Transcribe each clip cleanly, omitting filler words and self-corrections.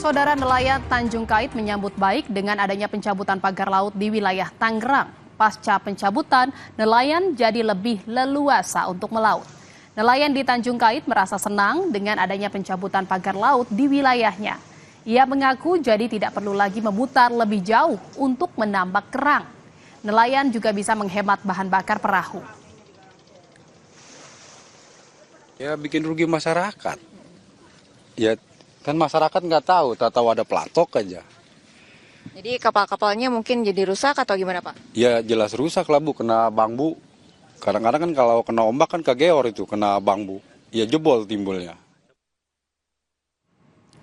Saudara nelayan Tanjung Kait menyambut baik dengan adanya pencabutan pagar laut di wilayah Tangerang. Pasca pencabutan, nelayan jadi lebih leluasa untuk melaut. Nelayan di Tanjung Kait merasa senang dengan adanya pencabutan pagar laut di wilayahnya. Ia mengaku jadi tidak perlu lagi memutar lebih jauh untuk menambak kerang. Nelayan juga bisa menghemat bahan bakar perahu. Ya bikin rugi masyarakat. Ya kan masyarakat nggak tahu ada pelatok aja. Jadi kapal-kapalnya mungkin jadi rusak atau gimana Pak? Ya jelas rusak lah Bu, kena bambu. Kadang-kadang kan kalau kena ombak kan kegeor itu, kena bambu. Ya jebol timbulnya.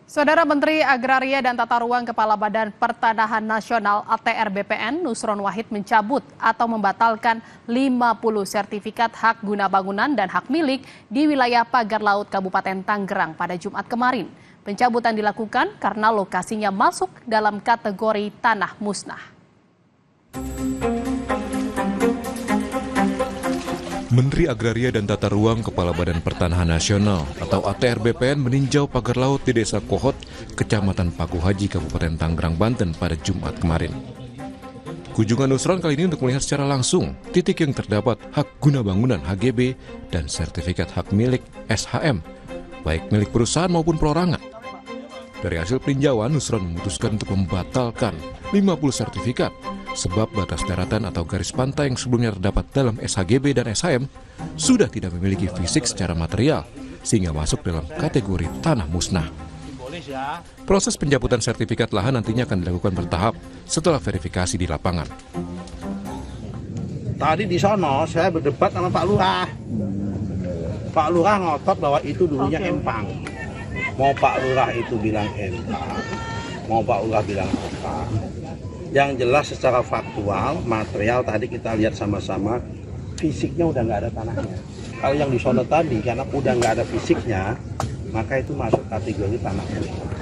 Saudara Menteri Agraria dan Tata Ruang Kepala Badan Pertanahan Nasional ATR BPN Nusron Wahid mencabut atau membatalkan 50 sertifikat hak guna bangunan dan hak milik di wilayah pagar laut Kabupaten Tangerang pada Jumat kemarin. Pencabutan dilakukan karena lokasinya masuk dalam kategori tanah musnah. Menteri Agraria dan Tata Ruang Kepala Badan Pertanahan Nasional atau ATR BPN meninjau pagar laut di Desa Kohot, Kecamatan Paku Haji, Kabupaten Tangerang, Banten pada Jumat kemarin. Kunjungan Nusron kali ini untuk melihat secara langsung titik yang terdapat hak guna bangunan HGB dan sertifikat hak milik SHM, baik milik perusahaan maupun perorangan. Dari hasil peninjauan, Nusron memutuskan untuk membatalkan 50 sertifikat sebab batas daratan atau garis pantai yang sebelumnya terdapat dalam SHGB dan SHM sudah tidak memiliki fisik secara material sehingga masuk dalam kategori tanah musnah. Proses pencabutan sertifikat lahan nantinya akan dilakukan bertahap setelah verifikasi di lapangan. Tadi di sono saya berdebat sama Pak Lurah. Pak Lurah ngotot bahwa itu dulunya empang. Mau Pak Lurah itu bilang empang, mau Pak Lurah bilang apa. Yang jelas secara faktual, material tadi kita lihat sama-sama, fisiknya udah nggak ada tanahnya. Kalau yang di sono tadi, karena udah nggak ada fisiknya, maka itu masuk kategori tanah musnah.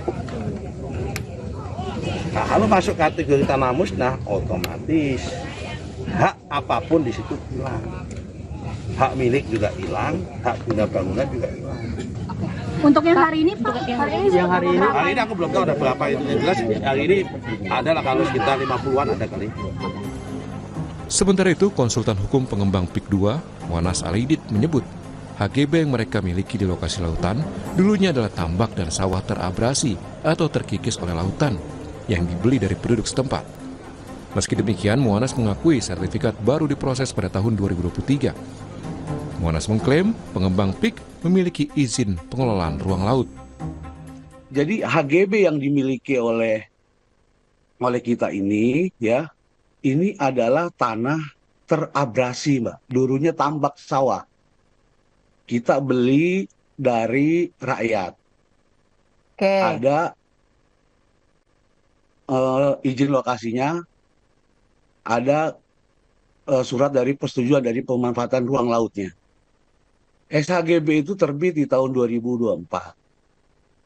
Nah, kalau masuk kategori tanah musnah, otomatis hak apapun di situ hilang. Hak milik juga hilang, hak guna bangunan juga hilang. Untuk yang hari ini Pak, hari ini aku belum tahu ada berapa itu. Yang jelas hari ini ada lah kalau sekitar 50-an ada kali. Sementara itu, konsultan hukum pengembang PIK 2, Muanas Alaidit menyebut HGB yang mereka miliki di lokasi lautan dulunya adalah tambak dan sawah terabrasi atau terkikis oleh lautan yang dibeli dari penduduk setempat. Meski demikian, Muanas mengakui sertifikat baru diproses pada tahun 2023. Muanas mengklaim pengembang PIK memiliki izin pengelolaan ruang laut. Jadi HGB yang dimiliki oleh kita ini, ya, ini adalah tanah terabrasi, Mbak. Dulunya tambak sawah. Kita beli dari rakyat. Oke. Ada izin lokasinya, ada surat dari persetujuan dari pemanfaatan ruang lautnya. SHGB itu terbit di tahun 2024.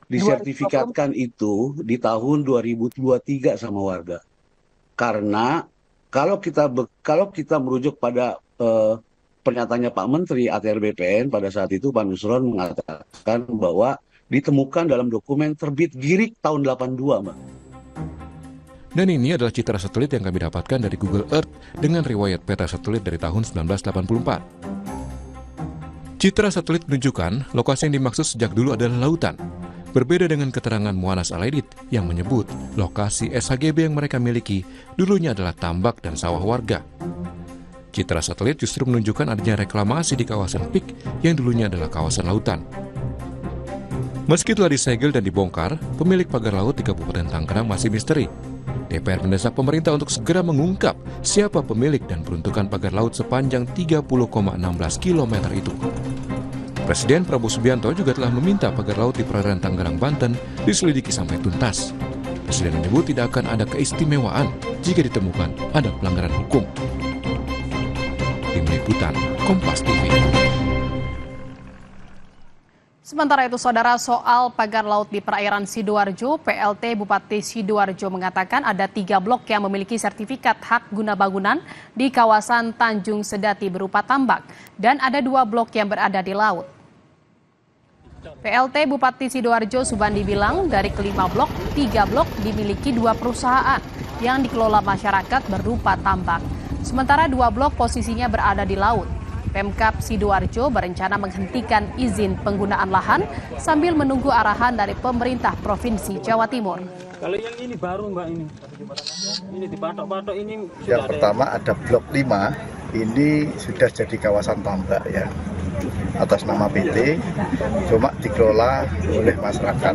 Disertifikatkan itu di tahun 2023 sama warga. Karena kalau kita merujuk pada pernyataannya Pak Menteri ATR BPN pada saat itu, Pak Nusron mengatakan bahwa ditemukan dalam dokumen terbit Girik tahun 82, Mbak. Dan ini adalah citra satelit yang kami dapatkan dari Google Earth dengan riwayat peta satelit dari tahun 1984. Citra satelit menunjukkan lokasi yang dimaksud sejak dulu adalah lautan. Berbeda dengan keterangan Muanas Alaidit yang menyebut lokasi SHGB yang mereka miliki dulunya adalah tambak dan sawah warga. Citra satelit justru menunjukkan adanya reklamasi di kawasan PIK yang dulunya adalah kawasan lautan. Meski telah disegel dan dibongkar, pemilik pagar laut di Kabupaten Tangerang masih misteri. DPR mendesak pemerintah untuk segera mengungkap siapa pemilik dan peruntukan pagar laut sepanjang 30,16 km itu. Presiden Prabowo Subianto juga telah meminta pagar laut di perairan Tangerang, Banten diselidiki sampai tuntas. Presiden menyebut tidak akan ada keistimewaan jika ditemukan ada pelanggaran hukum. Tim Liputan, Kompas TV. Sementara itu, saudara, soal pagar laut di perairan Sidoarjo, PLT Bupati Sidoarjo mengatakan ada 3 blok yang memiliki sertifikat hak guna bangunan di kawasan Tanjung Sedati berupa tambak, dan ada 2 blok yang berada di laut. PLT Bupati Sidoarjo Subandi bilang dari kelima blok, 3 blok dimiliki 2 perusahaan yang dikelola masyarakat berupa tambak. Sementara 2 blok posisinya berada di laut. Pemkab Sidoarjo berencana menghentikan izin penggunaan lahan sambil menunggu arahan dari pemerintah Provinsi Jawa Timur. Kalau yang ini baru Mbak ini dipatok-patok ini. Yang pertama ada blok 5, ini sudah jadi kawasan tambak ya, atas nama PT, cuma dikelola oleh masyarakat.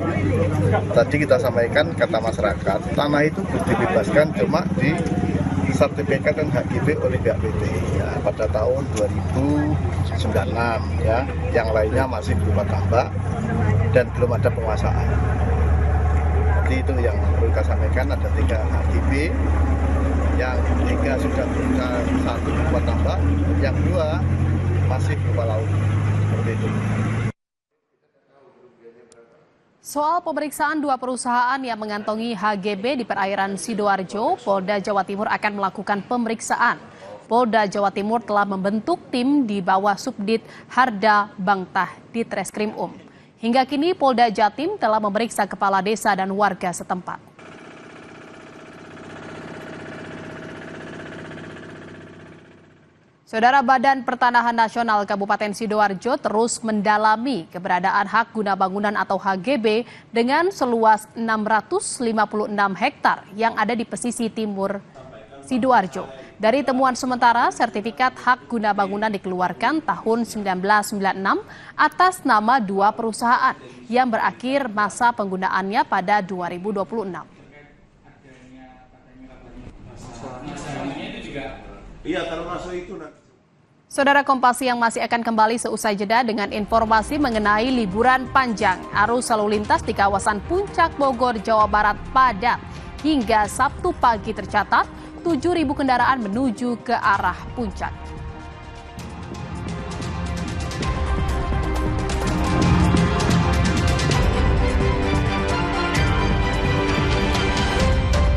Tadi kita sampaikan kata masyarakat, tanah itu dibebaskan cuma di sertifikat dan HGB oleh pihak PT ya, pada tahun 2096 ya, yang lainnya masih berupa tambak dan belum ada penguasaan. Jadi itu yang perlu kita sampaikan, ada 3 HGB, yang 3 sudah berupa 1 berupa tambak, yang 2 masih berupa laut. Seperti itu. Soal pemeriksaan 2 perusahaan yang mengantongi HGB di perairan Sidoarjo, Polda Jawa Timur akan melakukan pemeriksaan. Polda Jawa Timur telah membentuk tim di bawah Subdit Harda Bangtah di Treskrim Hingga kini Polda Jatim telah memeriksa kepala desa dan warga setempat. Saudara, Badan Pertanahan Nasional Kabupaten Sidoarjo terus mendalami keberadaan hak guna bangunan atau HGB dengan seluas 656 hektar yang ada di pesisir timur Sidoarjo. Dari temuan sementara, sertifikat hak guna bangunan dikeluarkan tahun 1996 atas nama 2 perusahaan yang berakhir masa penggunaannya pada 2026. Saudara, Kompas yang masih akan kembali seusai jeda dengan informasi mengenai liburan panjang. Arus lalu lintas di kawasan Puncak Bogor, Jawa Barat padat. Hingga Sabtu pagi tercatat 7.000 kendaraan menuju ke arah puncak.